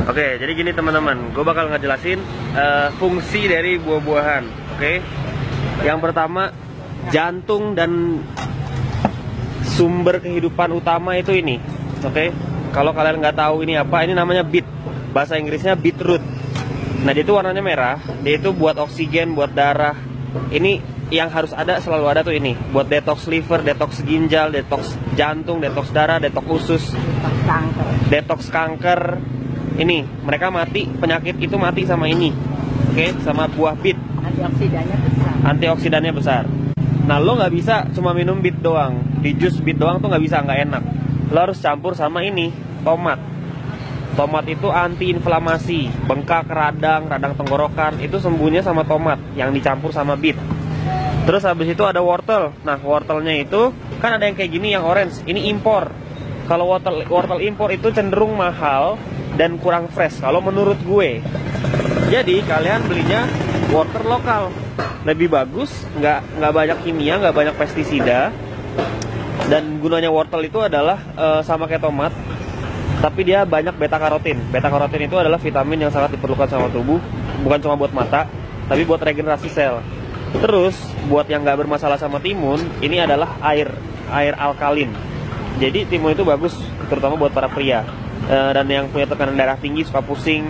Oke, jadi gini teman-teman, gue bakal ngejelasin fungsi dari buah-buahan. Oke, yang pertama, jantung dan sumber kehidupan utama itu ini. Oke, kalau kalian nggak tahu ini apa, ini namanya beet. Bahasa Inggrisnya beetroot. Nah, dia itu warnanya merah. Dia itu buat oksigen, buat darah. Ini yang harus ada, selalu ada tuh ini. Buat detox liver, detox ginjal, detox jantung, detox darah, detox usus, detox kanker. Ini, mereka mati, penyakit itu mati sama ini. Oke, sama buah beet. Antioksidannya besar. Antioksidannya besar. Nah, lo nggak bisa cuma minum beet doang. Di jus beet doang tuh nggak bisa, nggak enak. Lo harus campur sama ini, tomat. Tomat itu antiinflamasi, bengkak, radang tenggorokan, itu sembuhnya sama tomat yang dicampur sama beet. Terus habis itu ada wortel. Nah, wortelnya itu kan ada yang kayak gini, yang orange. Ini impor. Kalau wortel impor itu cenderung mahal dan kurang fresh kalau menurut gue. Jadi kalian belinya wortel lokal, lebih bagus, nggak banyak kimia, nggak banyak pestisida. Dan gunanya wortel itu adalah sama kayak tomat, tapi dia banyak beta karotin. Beta karotin itu adalah vitamin yang sangat diperlukan sama tubuh, bukan cuma buat mata, tapi buat regenerasi sel. Terus buat yang nggak bermasalah sama timun, ini adalah air alkalin. Jadi timun itu bagus, terutama buat para pria. Dan yang punya tekanan darah tinggi, suka pusing,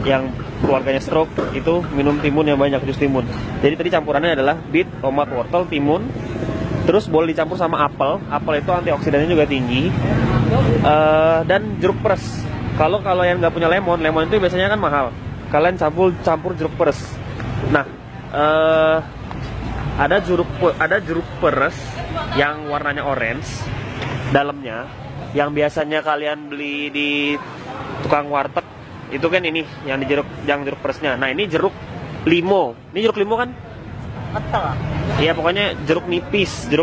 yang keluarganya stroke, itu minum timun yang banyak, jus timun. Jadi tadi campurannya adalah beet, tomat, wortel, timun. Terus boleh dicampur sama apel. Apel itu antioksidannya juga tinggi. Dan jeruk peres. Kalau yang nggak punya lemon itu biasanya kan mahal. Kalian campur jeruk peres. Nah, ada jeruk peres yang warnanya orange dalamnya, yang biasanya kalian beli di tukang warteg. Itu kan ini yang jeruk peresnya. Nah, ini jeruk limo. Ini jeruk limo kan? Betul. Iya, pokoknya jeruk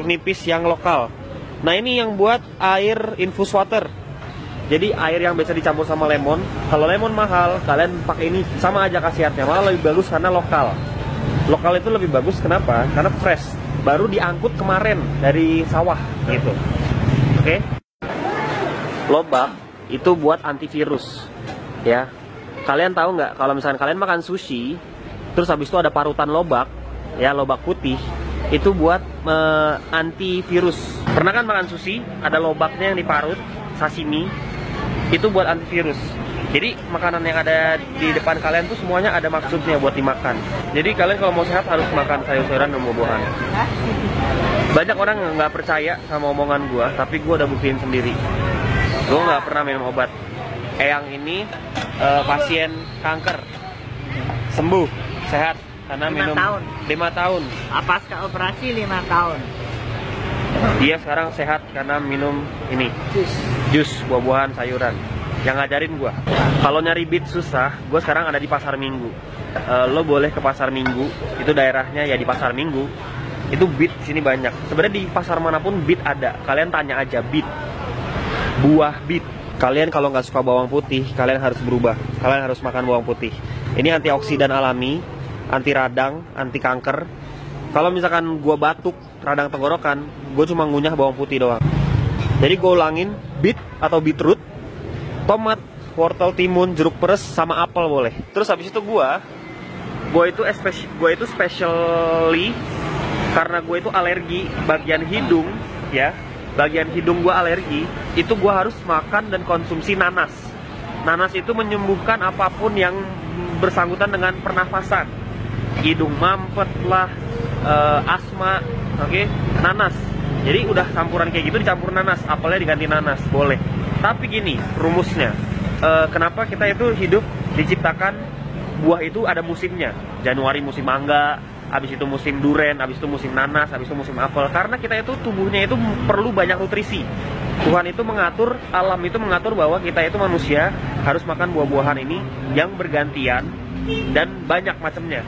nipis yang lokal. Nah, ini yang buat air infus water. Jadi air yang biasa dicampur sama lemon. Kalau lemon mahal, kalian pakai ini, sama aja khasiatnya, malah lebih bagus karena lokal. Lokal itu lebih bagus, kenapa? Karena fresh, baru diangkut kemarin dari sawah gitu. Oke? Lobak itu buat antivirus, ya. Kalian tahu nggak kalau misalkan kalian makan sushi, terus habis itu ada parutan lobak, ya, lobak putih, itu buat antivirus. Pernah kan makan sushi, ada lobaknya yang diparut, sashimi, itu buat antivirus. Jadi makanan yang ada di depan kalian tuh semuanya ada maksudnya buat dimakan. Jadi kalian kalau mau sehat harus makan sayur-sayuran dan buah-buahan. Banyak orang nggak percaya sama omongan gue, tapi gue udah buktiin sendiri. Gue nggak pernah minum obat. Eyang ini pasien kanker, sembuh, sehat karena 5 minum tahun. 5 tahun. Pasca operasi 5 tahun. Dia sekarang sehat karena minum ini, jus buah-buahan, sayuran. Yang ngajarin gue. Kalau nyari beet susah, gue sekarang ada di Pasar Minggu. Lo boleh ke Pasar Minggu, itu daerahnya ya di Pasar Minggu. Itu beet di sini banyak. Sebenarnya di pasar manapun beet ada. Kalian tanya aja beet, buah beet. Kalian kalau nggak suka bawang putih, kalian harus berubah. Kalian harus makan bawang putih. Ini antioksidan alami, anti radang, anti kanker. Kalau misalkan gue batuk, radang tenggorokan, gue cuma ngunyah bawang putih doang. Jadi gue ulangin, beet atau beetroot, tomat, wortel, timun, jeruk peres, sama apel boleh. Terus habis itu gue itu specially karena gue itu alergi bagian hidung, ya. Bagian hidung gue alergi, itu gue harus makan dan konsumsi nanas. Nanas itu menyembuhkan apapun yang bersangkutan dengan pernafasan. Hidung mampet lah, asma, oke? Nanas. Jadi udah campuran kayak gitu dicampur nanas, apelnya diganti nanas, boleh. Tapi gini, rumusnya, kenapa kita itu hidup diciptakan buah itu ada musimnya. Januari musim mangga, habis itu musim duren, habis itu musim nanas, habis itu musim apel. Karena kita itu tubuhnya itu perlu banyak nutrisi. Tuhan itu mengatur, alam itu mengatur bahwa kita itu manusia harus makan buah-buahan ini yang bergantian dan banyak macamnya.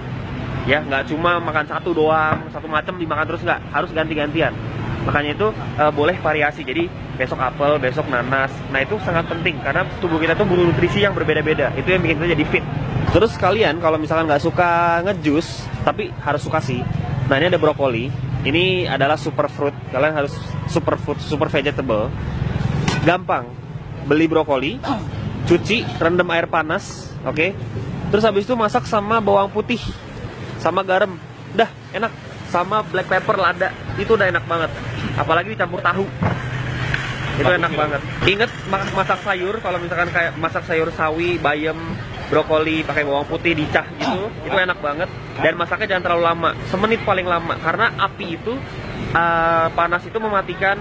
Ya, nggak cuma makan satu doang, satu macam dimakan terus, nggak, harus ganti-gantian. Makanya itu boleh variasi. Jadi besok apel, besok nanas. Nah, itu sangat penting karena tubuh kita tuh butuh nutrisi yang berbeda-beda. Itu yang bikin kita jadi fit. Terus kalian kalau misalkan nggak suka ngejus, tapi harus suka sih. Nah, ini ada brokoli. Ini adalah superfood. Kalian harus super vegetable. Gampang. Beli brokoli, cuci, rendam air panas, oke. Terus habis itu masak sama bawang putih, sama garam, dah enak. Sama black pepper lada, itu udah enak banget. Apalagi dicampur tahu, itu enak banget. Ingat masak sayur, kalau misalkan kayak masak sayur sawi, bayam, brokoli, pakai bawang putih dicah gitu, itu enak banget. Dan masaknya jangan terlalu lama, semenit paling lama, karena api itu panas itu mematikan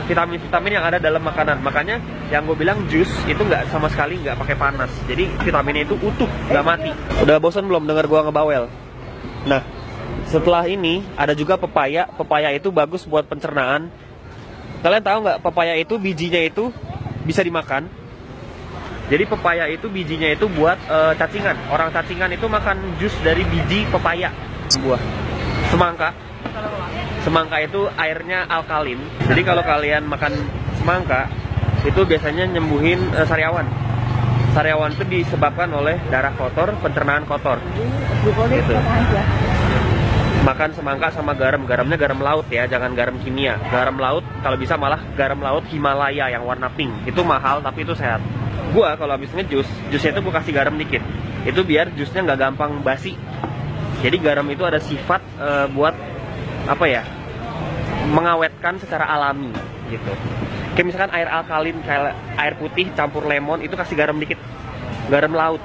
vitamin-vitamin yang ada dalam makanan. Makanya yang gue bilang jus itu nggak sama sekali nggak pakai panas. Jadi vitaminnya itu utuh, nggak mati. Udah bosan belum dengar gue ngebawel? Nah, setelah ini ada juga pepaya. Pepaya itu bagus buat pencernaan. Kalian tahu nggak pepaya itu bijinya itu bisa dimakan? Jadi pepaya itu bijinya itu buat cacingan. Orang cacingan itu makan jus dari biji pepaya buah. Semangka itu airnya alkalin. Jadi kalau kalian makan semangka itu biasanya nyembuhin sariawan. Sariawan itu disebabkan oleh darah kotor, pencernaan kotor. Gitu. Makan semangka sama garam. Garamnya garam laut ya, jangan garam kimia. Garam laut, kalau bisa malah garam laut Himalaya yang warna pink. Itu mahal tapi itu sehat. Gua kalau habis ngejus, jusnya itu gua kasih garam dikit. Itu biar jusnya nggak gampang basi. Jadi garam itu ada sifat buat apa ya, mengawetkan secara alami gitu. Kayak misalkan air alkalin, kayak air putih campur lemon, itu kasih garam dikit, garam laut,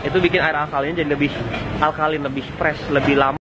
itu bikin air alkalinnya jadi lebih alkalin, lebih fresh, lebih lama.